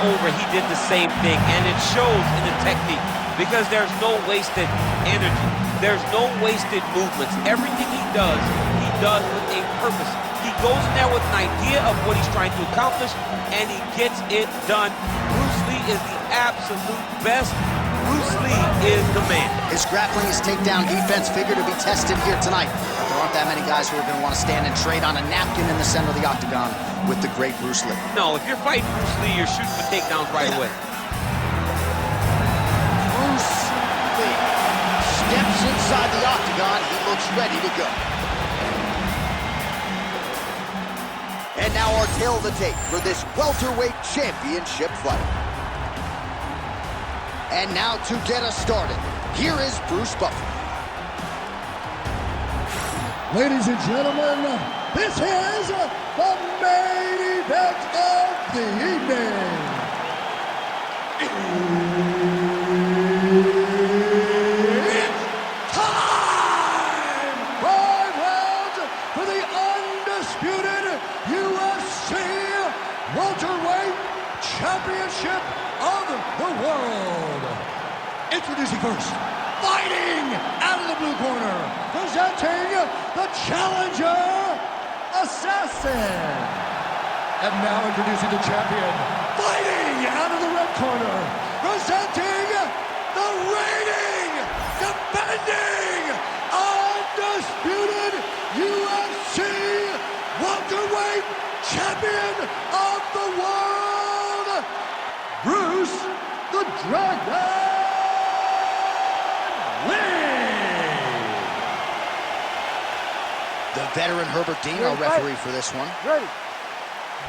over, he did the same thing, and it shows in the technique because there's no wasted energy. There's no wasted movements. Everything he does with a purpose. He goes in there with an idea of what he's trying to accomplish, and he gets it done. Bruce Lee is the absolute best. Bruce Lee is the man. His grappling, his takedown defense figure to be tested here tonight. But there aren't that many guys who are going to want to stand and trade on a napkin in the center of the octagon with the great Bruce Lee. No, if you're fighting Bruce Lee, you're shooting for takedowns right away. Bruce Lee steps inside the octagon. He looks ready to go. And now our tail of the tape for this welterweight championship fight. And now to get us started, here is Bruce Buffer. Ladies and gentlemen, this is the main event of the evening. It's time! 5 rounds for the undisputed UFC welterweight championship of the world. Introducing first, fighting out of the blue corner, presenting the challenger, Assassin. And now introducing the champion, fighting out of the red corner, presenting the reigning, defending, undisputed UFC welterweight champion of the world, Bruce the Dragon Lee. The veteran Herbert Dean, our referee for this one. Ready.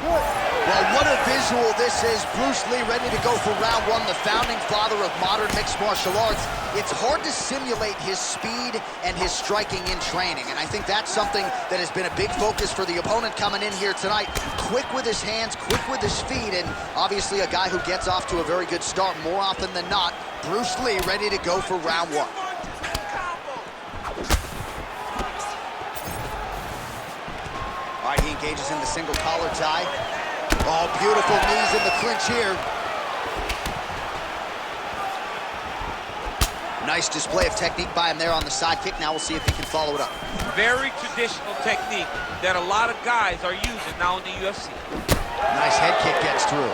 Good. Well, what a visual this is. Bruce Lee ready to go for round one, the founding father of modern mixed martial arts. It's hard to simulate his speed and his striking in training, and I think that's something that has been a big focus for the opponent coming in here tonight. Quick with his hands, quick with his feet, and obviously a guy who gets off to a very good start more often than not. Bruce Lee ready to go for round one. All right, he engages in the single collar tie. Oh, beautiful knees in the clinch here. Nice display of technique by him there on the side kick. Now we'll see if he can follow it up. Very traditional technique that a lot of guys are using now in the UFC. Nice head kick gets through.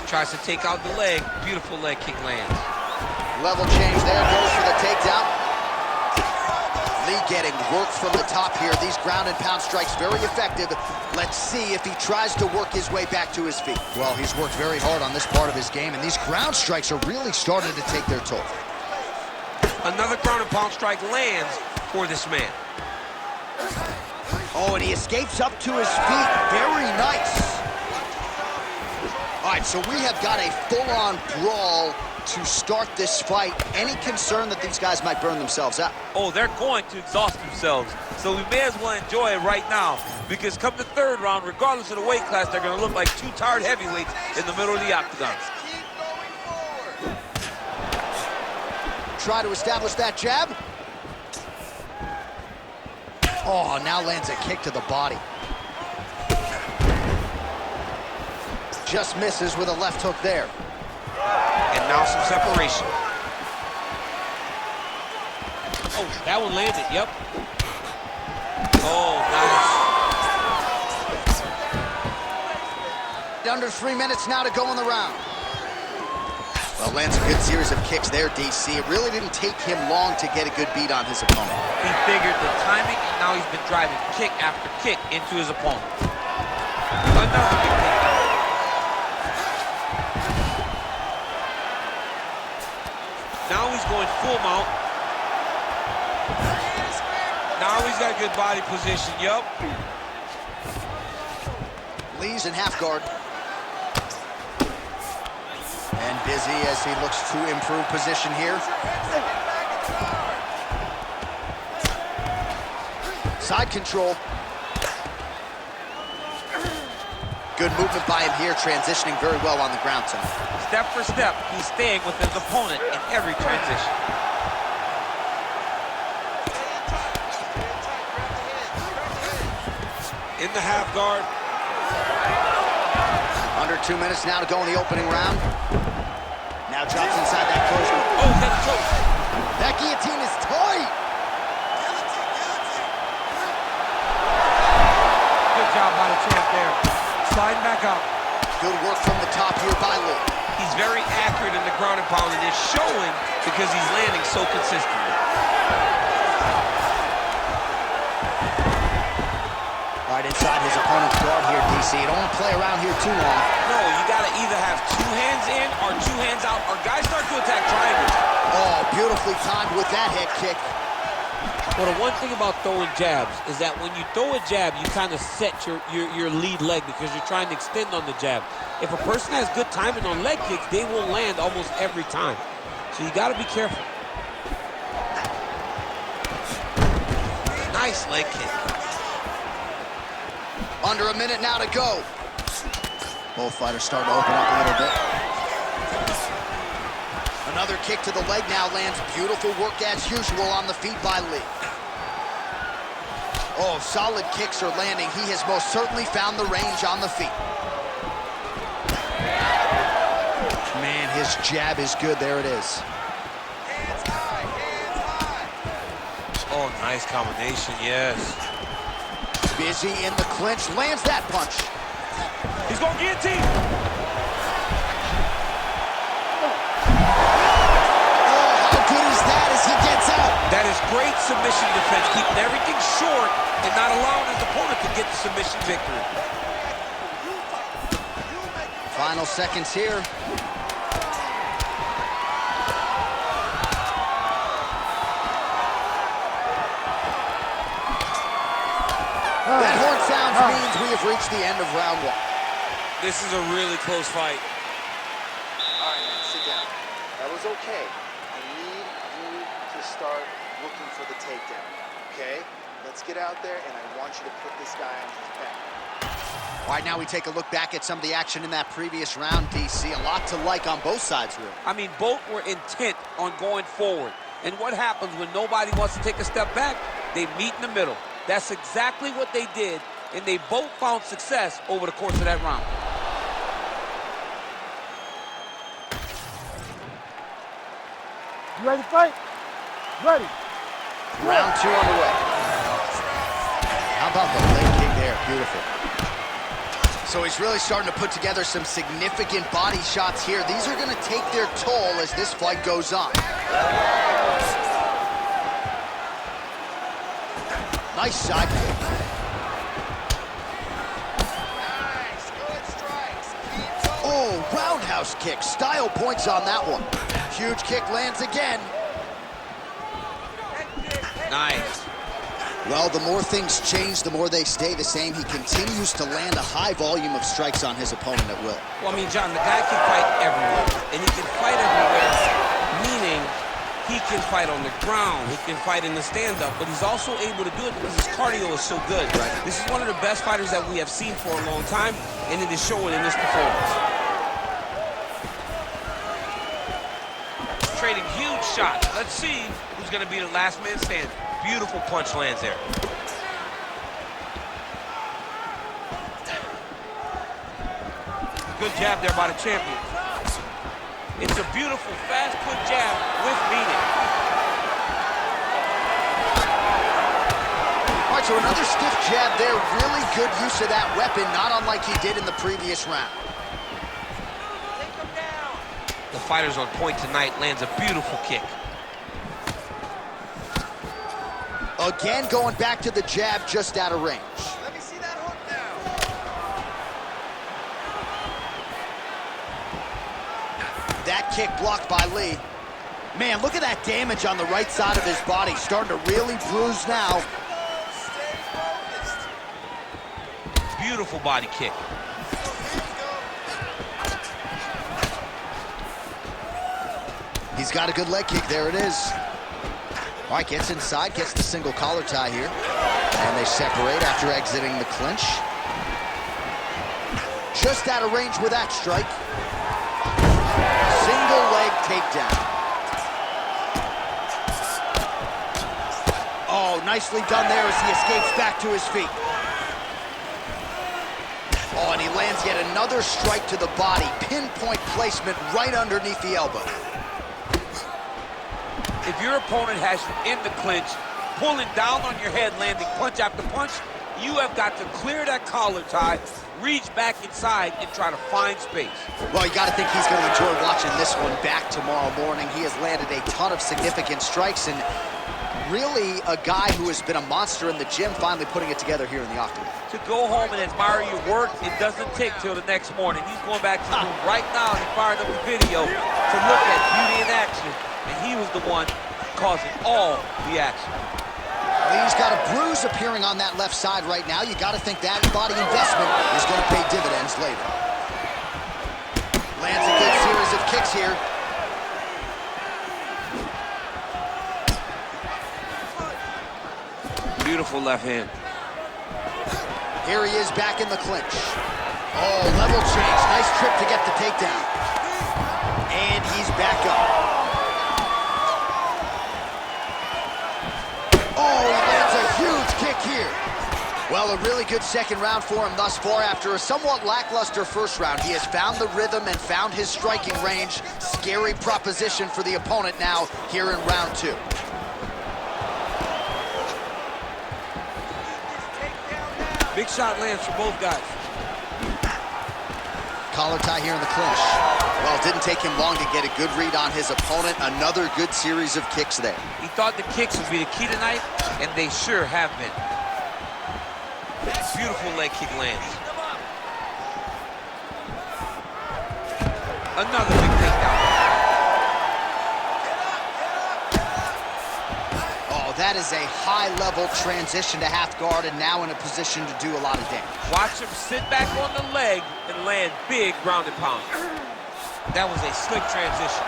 Tries to take out the leg. Beautiful leg kick lands. Level change there, goes for the takedown. Lee getting work from the top here. These ground and pound strikes very effective. Let's see if he tries to work his way back to his feet. Well, he's worked very hard on this part of his game, and these ground strikes are really starting to take their toll. Another ground and pound strike lands for this man. Oh, and he escapes up to his feet. Very nice. All right, so we have got a full-on brawl to start this fight. Any concern that these guys might burn themselves out? Oh, they're going to exhaust themselves. So we may as well enjoy it right now, because come the third round, regardless of the weight class, they're going to look like two tired heavyweights in the middle of the octagon. Try to establish that jab. Oh, now lands a kick to the body. Just misses with a left hook there. And now some separation. Oh, that one landed, yep. Oh, nice. Under 3 minutes now to go in the round. Well, lands a good series of kicks there, DC. It really didn't take him long to get a good beat on his opponent. He figured the timing, and now he's been driving kick after kick into his opponent. Another big takedown. Now he's going full mount. Now he's got good body position, yup. Lee's in half guard. And busy as he looks to improve position here. Side control. Good movement by him here, transitioning very well on the ground tonight. Step for step, he's staying with his opponent in every transition. In the half guard. Under 2 minutes now to go in the opening round. Now drops inside that close. Oh, head choke. That guillotine is tight. Good job by the champ there. Sliding back up. Good work from the top here by Lee. He's very accurate in the ground and pound, and it's showing because he's landing so consistently. Right inside his opponent's guard here, DC. You don't want to play around here too long. No, you got to either have 2 hands in or 2 hands out, or guys start to attack triangles. Oh, beautifully timed with that head kick. Well, the one thing about throwing jabs is that when you throw a jab, you kind of set your lead leg because you're trying to extend on the jab. If a person has good timing on leg kicks, they will land almost every time. So you got to be careful. Nice leg kick. Under a minute now to go. Both fighters starting to open up a little bit. Another kick to the leg now lands. Beautiful work as usual on the feet by Lee. Oh, solid kicks are landing. He has most certainly found the range on the feet. Man, his jab is good. There it is. Hands high, hands high. Oh, nice combination, yes. Busy in the clinch, lands that punch. He's going to guillotine. Oh, how good is that as he gets out? That is great submission defense, keeping everything short and not allowing his opponent to get the submission victory. Final seconds here. That horn sounds means we have reached the end of round 1. This is a really close fight. All right, man, sit down. That was okay. I need you to start looking for the takedown, okay? Let's get out there, and I want you to put this guy on his back. All right, now we take a look back at some of the action in that previous round, DC. A lot to like on both sides, really. I mean, both were intent on going forward. And what happens when nobody wants to take a step back? They meet in the middle. That's exactly what they did, and they both found success over the course of that round. You ready to fight? Ready. Round 2 underway. How about the leg kick there? Beautiful. So he's really starting to put together some significant body shots here. These are going to take their toll as this fight goes on. Nice side kick. Nice, good strikes. Keep going. Oh, roundhouse kick. Style points on that one. Huge kick lands again. Nice. Well, the more things change, the more they stay the same. He continues to land a high volume of strikes on his opponent at will. Well, I mean, John, the guy can fight everywhere, and he can fight everywhere, meaning he can fight on the ground, he can fight in the stand-up, but he's also able to do it because his cardio is so good. Right. This is one of the best fighters that we have seen for a long time, and it is showing in this performance. Trading huge shots. Let's see who's going to be the last man standing. Beautiful punch lands there. Good jab there by the champion. It's a beautiful, fast put jab with meaning. All right, so another stiff jab there. Really good use of that weapon, not unlike he did in the previous round. The fighter's on point tonight, lands a beautiful kick. Again, going back to the jab just out of range. Let me see that hook now. That kick blocked by Lee. Man, look at that damage on the right side of his body. Starting to really bruise now. Stay focused. Beautiful body kick. He's got a good leg kick. There it is. All right, gets inside, gets the single collar tie here. And they separate after exiting the clinch. Just out of range with that strike. Single leg takedown. Oh, nicely done there as he escapes back to his feet. Oh, and he lands yet another strike to the body. Pinpoint placement right underneath the elbow. If your opponent has you in the clinch, pulling down on your head, landing punch after punch, you have got to clear that collar tie, reach back inside, and try to find space. Well, you got to think he's going to enjoy watching this one back tomorrow morning. He has landed a ton of significant strikes, and really a guy who has been a monster in the gym, finally putting it together here in the octagon. To go home and admire your work, it doesn't take till the next morning. He's going back to the room right now and he fired up the video to look at beauty in action, and he was the one causing all the action. He's got a bruise appearing on that left side right now. You got to think that body investment is going to pay dividends later. Lands a good series of kicks here. Beautiful left hand. Here he is back in the clinch. Oh, level change. Nice trip to get the takedown. And he's back up. Oh, he lands a huge kick here. Well, a really good second round for him thus far. After a somewhat lackluster first round, he has found the rhythm and found his striking range. Scary proposition for the opponent now here in round 2. Big shot lands for both guys. Collar tie here in the clinch. Well, it didn't take him long to get a good read on his opponent. Another good series of kicks there. He thought the kicks would be the key tonight, and they sure have been. Beautiful leg kick lands. Another big takedown. Oh, that is a high-level transition to half guard, and now in a position to do a lot of damage. Watch him sit back on the leg and land big ground and pound. That was a slick transition.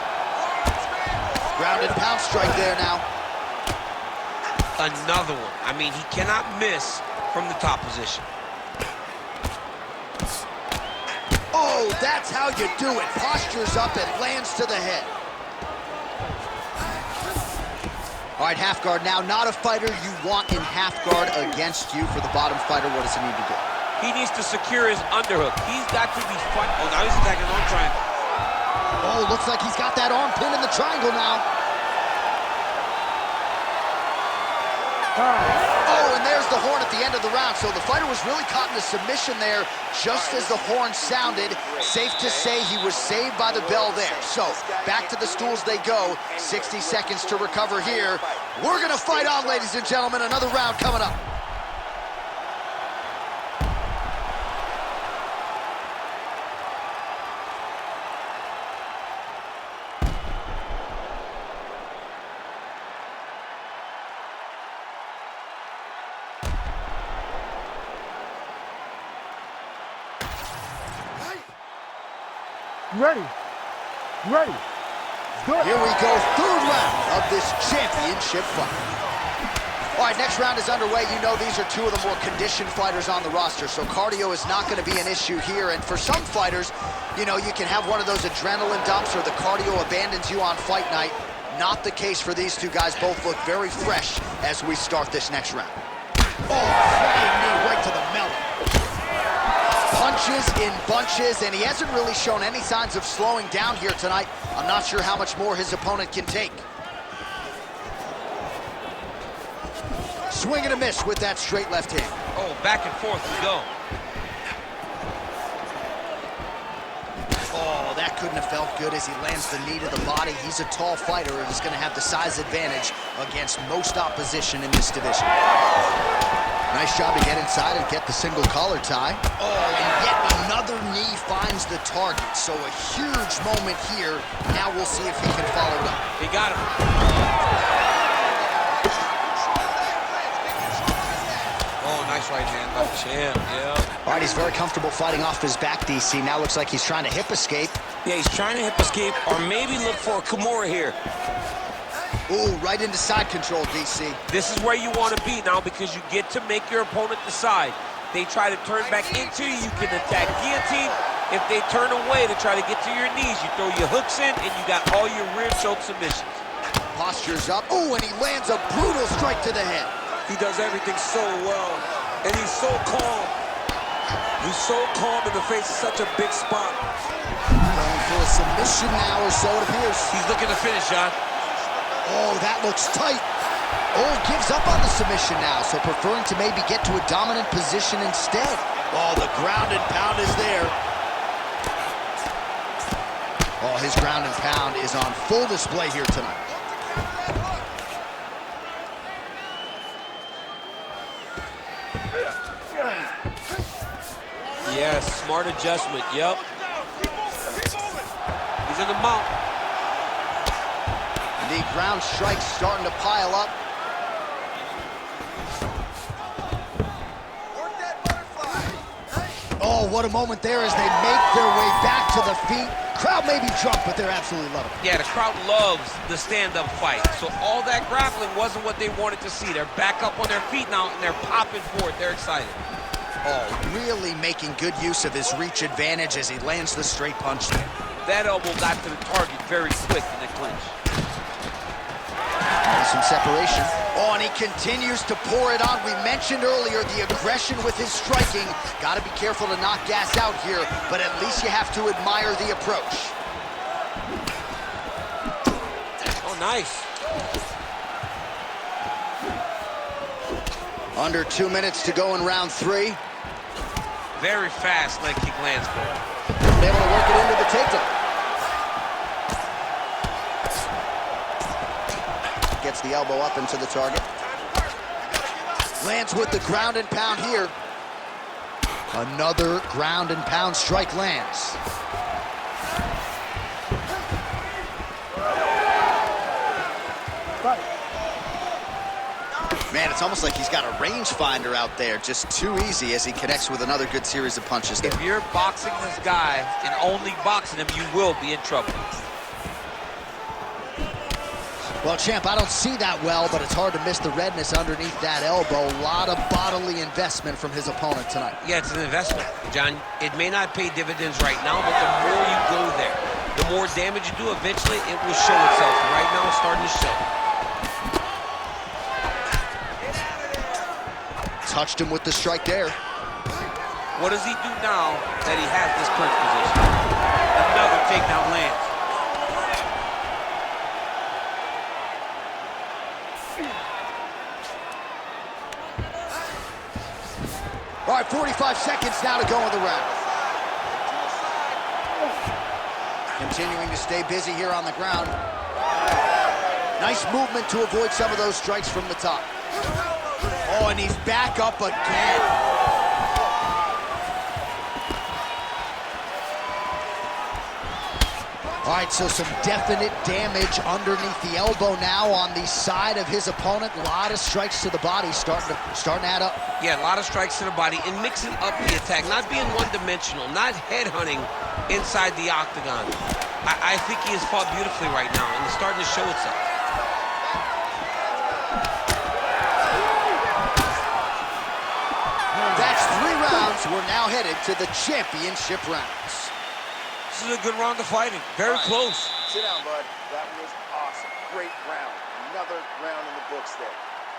Ground and pound strike there now. Another one. I mean, he cannot miss from the top position. Oh, that's how you do it. Postures up and lands to the head. All right, half guard now. Not a fighter you want in half guard against you. For the bottom fighter, what does he need to do? He needs to secure his underhook. He's got to be fun. Oh, now he's attacking on triangle. Oh, looks like he's got that arm pin in the triangle now. Oh, and there's the horn at the end of the round. So the fighter was really caught in a submission there just as the horn sounded. Safe to say he was saved by the bell there. So back to the stools they go. 60 seconds to recover here. We're going to fight on, ladies and gentlemen. Another round coming up. You ready? You ready? Let's do it. Here we go, third round of this championship fight. All right, next round is underway. You know these are two of the more conditioned fighters on the roster, so cardio is not going to be an issue here. And for some fighters, you know, you can have one of those adrenaline dumps or the cardio abandons you on fight night. Not the case for these two guys. Both look very fresh as we start this next round. Oh, flying knee right to the melon. Punches in bunches, and he hasn't really shown any signs of slowing down here tonight. I'm not sure how much more his opponent can take. Swing and a miss with that straight left hand. Oh, back and forth we go. Oh, that couldn't have felt good as he lands the knee to the body. He's a tall fighter and is going to have the size advantage against most opposition in this division. Nice job to get inside and get the single collar tie. Oh, and yet another knee finds the target. So a huge moment here. Now we'll see if he can follow it up. He got him. Oh, nice right hand by the champ, yeah. All right, he's very comfortable fighting off his back, DC. Now looks like he's trying to hip escape. Yeah, he's trying to hip escape or maybe look for a Kimura here. Ooh, right into side control, DC. This is where you want to be now because you get to make your opponent decide. They try to turn back into you, you can attack guillotine. If they turn away to try to get to your knees, you throw your hooks in and you got all your rear choke submissions. Postures up. Ooh, and he lands a brutal strike to the head. He does everything so well, and he's so calm. He's so calm in the face of such a big spot. Going for a submission now, or so it appears. He's looking to finish, John. Oh, that looks tight. Oh, gives up on the submission now, so preferring to maybe get to a dominant position instead. Oh, the ground and pound is there. Oh, his ground and pound is on full display here tonight. Yes, smart adjustment, yep. He's in the mount. The ground strikes starting to pile up. Oh, what a moment there as they make their way back to the feet. Crowd may be drunk, but they're absolutely loving it. Yeah, the crowd loves the stand-up fight. So all that grappling wasn't what they wanted to see. They're back up on their feet now, and they're popping forward. They're excited. Oh, really making good use of his reach advantage as he lands the straight punch there. That elbow got to the target very quick in the clinch. Some separation. Oh, and he continues to pour it on. We mentioned earlier the aggression with his striking. Got to be careful to not gas out here, but at least you have to admire the approach. Oh, nice. Under 2 minutes to go in round 3. Very fast leg kick lands for him. Able to work it into the takedown. Gets the elbow up into the target. Lands with the ground and pound here. Another ground and pound strike lands. Man, it's almost like he's got a rangefinder out there. Just too easy as he connects with another good series of punches. If you're boxing this guy and only boxing him, you will be in trouble. Well, champ, I don't see that well, but it's hard to miss the redness underneath that elbow. A lot of bodily investment from his opponent tonight. Yeah, it's an investment, John. It may not pay dividends right now, but the more you go there, the more damage you do, eventually it will show itself. And right now, it's starting to show. Touched him with the strike there. What does he do now that he has this clinch position? Another takedown lands. All right, 45 seconds now to go in the round. Continuing to stay busy here on the ground. Nice movement to avoid some of those strikes from the top. Oh, and he's back up again. All right, so some definite damage underneath the elbow now on the side of his opponent. A lot of strikes to the body starting to add up. Yeah, a lot of strikes to the body and mixing up the attack, not being one-dimensional, not headhunting inside the octagon. I think he has fought beautifully right now, and it's starting to show itself. That's 3 rounds. We're now headed to the championship rounds. This is a good round of fighting. Very close. Sit down, bud. That was awesome. Great round. Another round in the books there.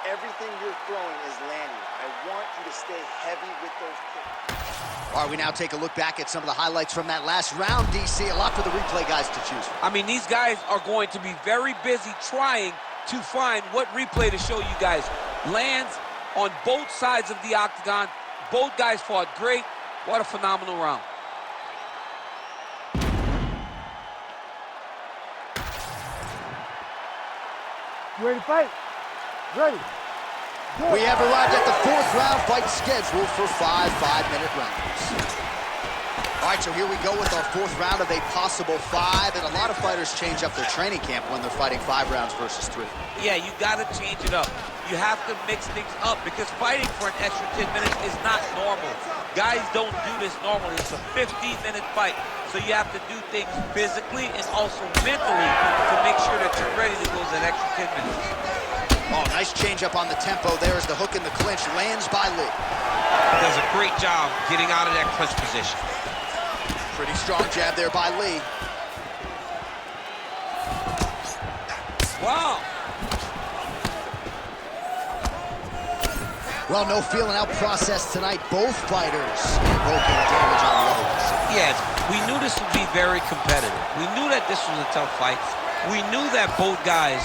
Everything you're throwing is landing. I want you to stay heavy with those kicks. All right, we now take a look back at some of the highlights from that last round, DC. A lot for the replay guys to choose from. I mean, these guys are going to be very busy trying to find what replay to show you guys. Lands on both sides of the octagon. Both guys fought great. What a phenomenal round. You ready to fight? Ready. Good. We have arrived at the 4th round fight scheduled for 5 5-minute rounds. All right, so here we go with our 4th round of a possible 5, and a lot of fighters change up their training camp when they're fighting 5 rounds versus 3. Yeah, you got to change it up. You have to mix things up because fighting for an extra 10 minutes is not normal. Guys don't do this normally. It's a 15-minute fight, so you have to do things physically and also mentally to make sure that you're ready to go that extra 10 minutes. Oh, nice change up on the tempo there as the hook in the clinch lands by Lee. Does a great job getting out of that clinch position. Pretty strong jab there by Lee. Wow. Well, no feeling out process tonight. Both fighters invoking damage on the other one. Yes, we knew this would be very competitive. We knew that this was a tough fight. We knew that both guys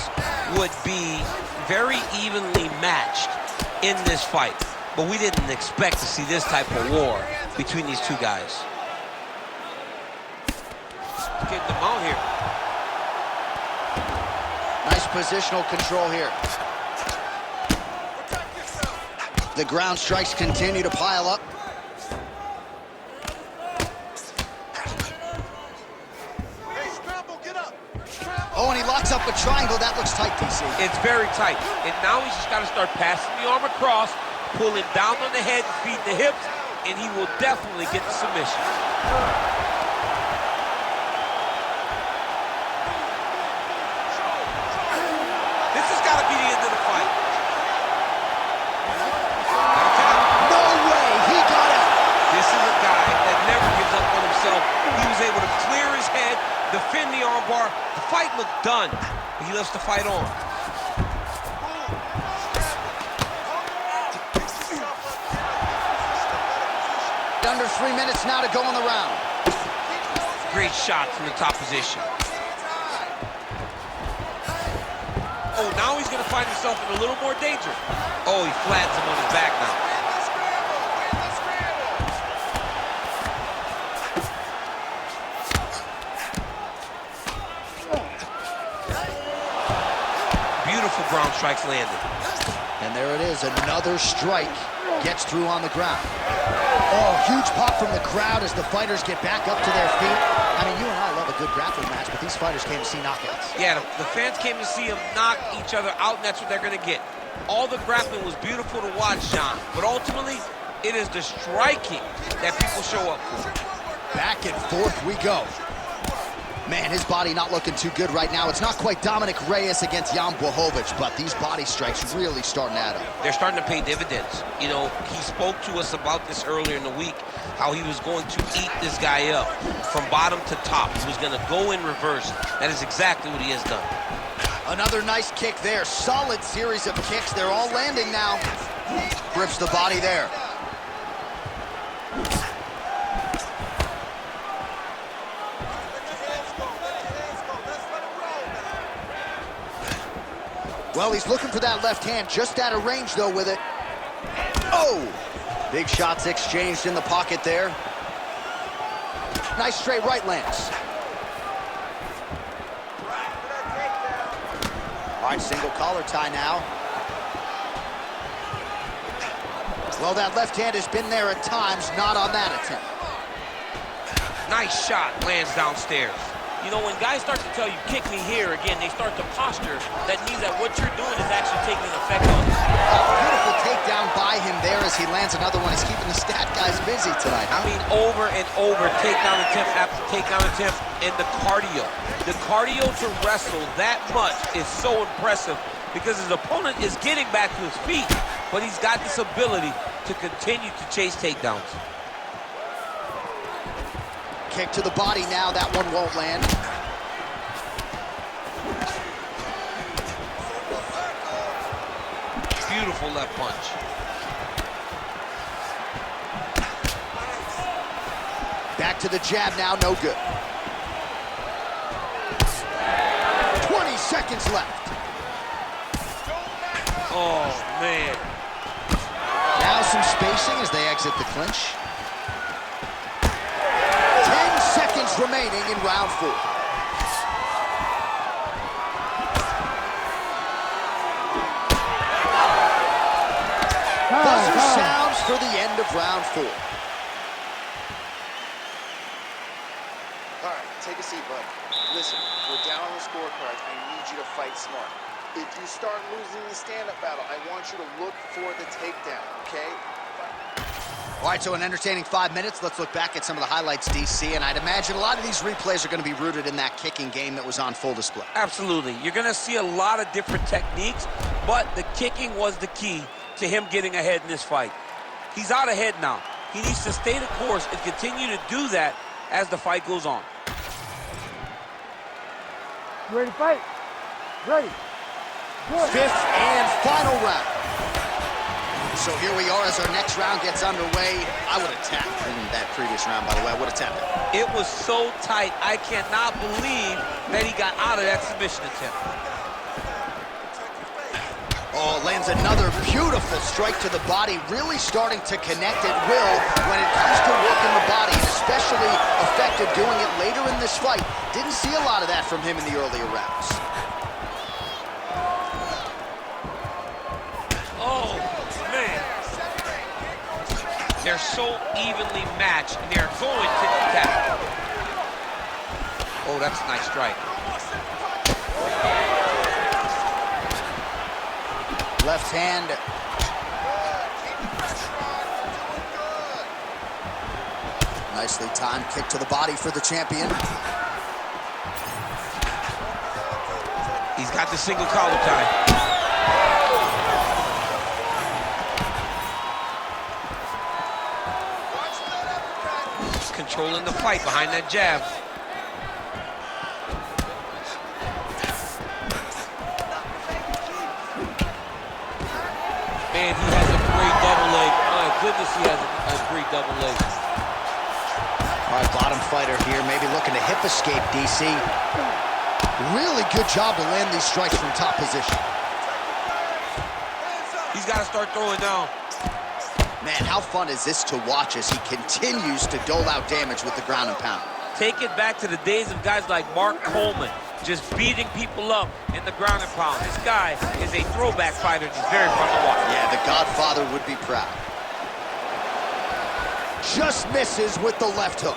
would be very evenly matched in this fight. But we didn't expect to see this type of war between these two guys. Getting them out here. Nice positional control here. The ground strikes continue to pile up. Oh, and he locks up a triangle. That looks tight, DC. It's very tight. And now he's just got to start passing the arm across, pull him down on the head, feed the hips, and he will definitely get the submission. This has got to be the end of the fight. No way, he got out. This is a guy that never gives up on himself. He was able to clear his head, defend the armbar. The fight looked done, but he loves to fight on. Under 3 minutes now to go in the round. Great shot from the top position. Oh, now he's going to find himself in a little more danger. Oh, he flattens him on his back now. Beautiful ground strikes landed. And there it is, another strike gets through on the ground. Oh, huge pop from the crowd as the fighters get back up to their feet. I mean, you and I love a good grappling match, but these fighters came to see knockouts. Yeah, the fans came to see them knock each other out, and that's what they're going to get. All the grappling was beautiful to watch, John, but ultimately, it is the striking that people show up for. Back and forth we go. Man, his body not looking too good right now. It's not quite Dominic Reyes against Jan Blachowicz, but these body strikes really starting to add up. They're starting to pay dividends. You know, he spoke to us about this earlier in the week, how he was going to eat this guy up from bottom to top. He was going to go in reverse. That is exactly what he has done. Another nice kick there. Solid series of kicks. They're all landing now. Grips the body there. Well, he's looking for that left hand, just out of range, though, with it. Oh! Big shots exchanged in the pocket there. Nice straight right lands. All right, single collar tie now. Well, that left hand has been there at times, not on that attempt. Nice shot, lands downstairs. You know, when guys start to tell you, kick me here, again, they start to posture. That means that what you're doing is actually taking effect on them. Beautiful takedown by him there as he lands another one. He's keeping the stat guys busy tonight. I mean, over and over, takedown attempt after takedown attempt, and the cardio. The cardio to wrestle that much is so impressive because his opponent is getting back to his feet, but he's got this ability to continue to chase takedowns. Kick to the body now, that one won't land. Beautiful left punch. Back to the jab now, no good. 20 seconds left. Oh, man. Now some spacing as they exit the clinch. 10 seconds remaining in round 4. Buzzer sounds for the end of round 4. All right, take a seat, bud. Listen, we're down on the scorecards. I need you to fight smart. If you start losing the stand-up battle, I want you to look for the takedown, okay? All right, so an entertaining 5 minutes. Let's look back at some of the highlights, DC, and I'd imagine a lot of these replays are going to be rooted in that kicking game that was on full display. Absolutely. You're going to see a lot of different techniques, but the kicking was the key to him getting ahead in this fight. He's out ahead now. He needs to stay the course and continue to do that as the fight goes on. You ready to fight? Ready. Good. 5th and final round. So here we are as our next round gets underway. I would have tapped in that previous round, by the way. I would have tapped it. It was so tight. I cannot believe that he got out of that submission attempt. Oh, lands another beautiful strike to the body, really starting to connect at will when it comes to working the body, and especially effective doing it later in this fight. Didn't see a lot of that from him in the earlier rounds. Oh, man. They're so evenly matched, and they're going to tap. Oh, that's a nice strike. Left hand. Nicely timed kick to the body for the champion. He's got the single collar tie. He's controlling the fight behind that jab. Man, he has a great double leg. My goodness, he has a great double leg. All right, bottom fighter here, maybe looking to hip escape, DC. Really good job to land these strikes from top position. He's got to start throwing down. Man, how fun is this to watch as he continues to dole out damage with the ground and pound? Take it back to the days of guys like Mark Coleman, just beating people up in the ground and pound. This guy is a throwback fighter. He's very fun to watch. Yeah, the Godfather would be proud. Just misses with the left hook.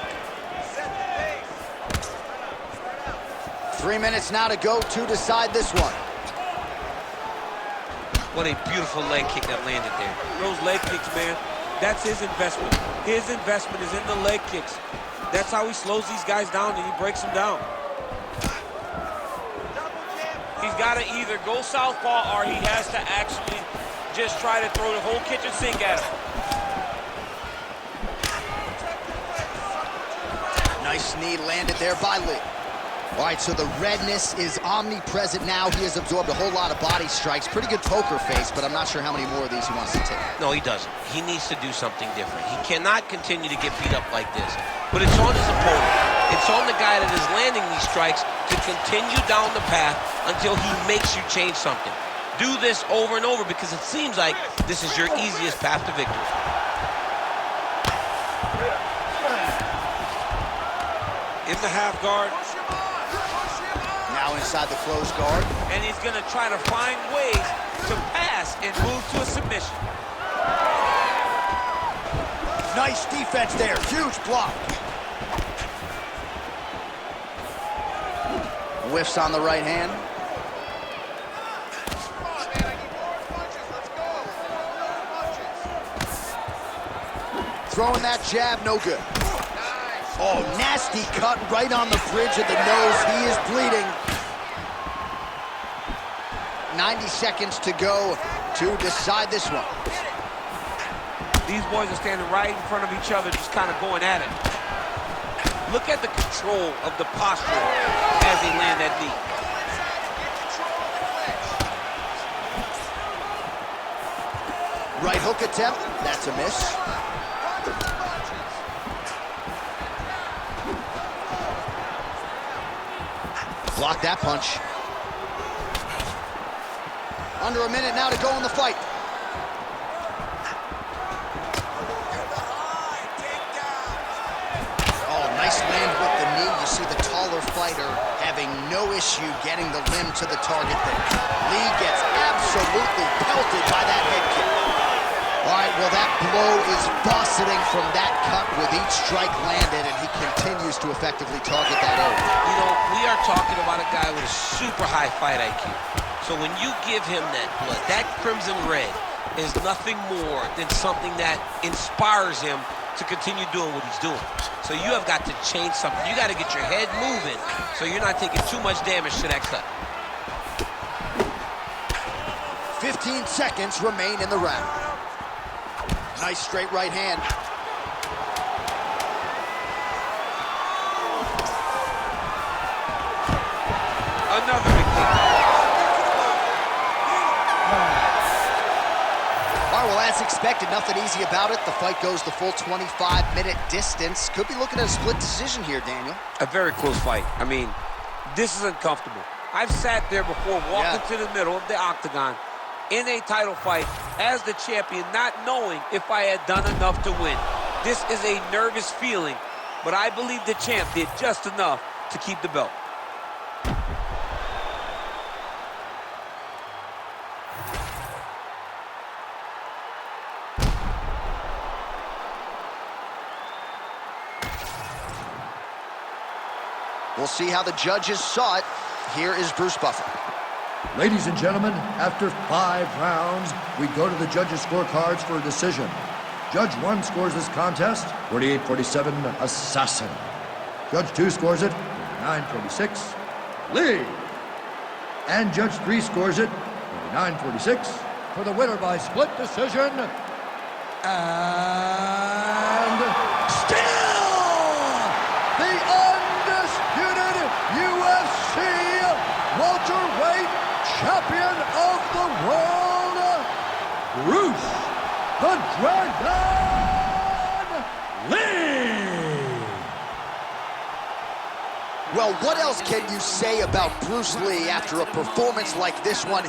3 minutes now to go to decide this one. What a beautiful leg kick that landed there. Those leg kicks, man, that's his investment. His investment is in the leg kicks. That's how he slows these guys down and he breaks them down. He's got to either go southpaw or he has to actually just try to throw the whole kitchen sink at him. Nice knee landed there by Lee. All right, so the redness is omnipresent now. He has absorbed a whole lot of body strikes. Pretty good poker face, but I'm not sure how many more of these he wants to take. No, he doesn't. He needs to do something different. He cannot continue to get beat up like this. But it's on his opponent. It's on the guy that is landing these strikes to continue down the path until he makes you change something. Do this over and over because it seems like this is your easiest path to victory. In the half guard. Now inside the closed guard. And he's going to try to find ways to pass and move to a submission. Nice defense there. Huge block. Whiffs on the right hand. Throwing that jab, no good. Oh, nasty cut right on the bridge of the nose. He is bleeding. 90 seconds to go to decide this one. These boys are standing right in front of each other, just kind of going at it. Look at the control of the posture as they land that knee. Right hook attempt, that's a miss. Block that punch. Under a minute now to go in the fight. Oh, nice land with the knee. You see the taller fighter having no issue getting the limb to the target there. Lee gets absolutely pelted by that head kick. All right, well, that blow is buffeting from that cut with each strike landed, and he continues to effectively target that area. You know, we are talking about a guy with a super high fight IQ. So when you give him that blood, that crimson red is nothing more than something that inspires him to continue doing what he's doing. So you have got to change something. You got to get your head moving so you're not taking too much damage to that cut. 15 seconds remain in the round. Nice straight right hand. Another big kick. All right, well, as expected, nothing easy about it. The fight goes the full 25-minute distance. Could be looking at a split decision here, Daniel. A very close fight. I mean, this is uncomfortable. I've sat there before, walking to the middle of the octagon in a title fight as the champion, not knowing if I had done enough to win. This is a nervous feeling, but I believe the champ did just enough to keep the belt. We'll see how the judges saw it. Here is Bruce Buffer. Ladies and gentlemen, after 5 rounds, we go to the judges' scorecards for a decision. Judge 1 scores this contest 48-47 Assassin. Judge 2 scores it 49-46 Lee. And Judge 3 scores it 49-46 for the winner by split decision. And still the undisputed UFC welterweight champion of the world, Bruce the Dragon Lee. Well, what else can you say about Bruce Lee after a performance like this one?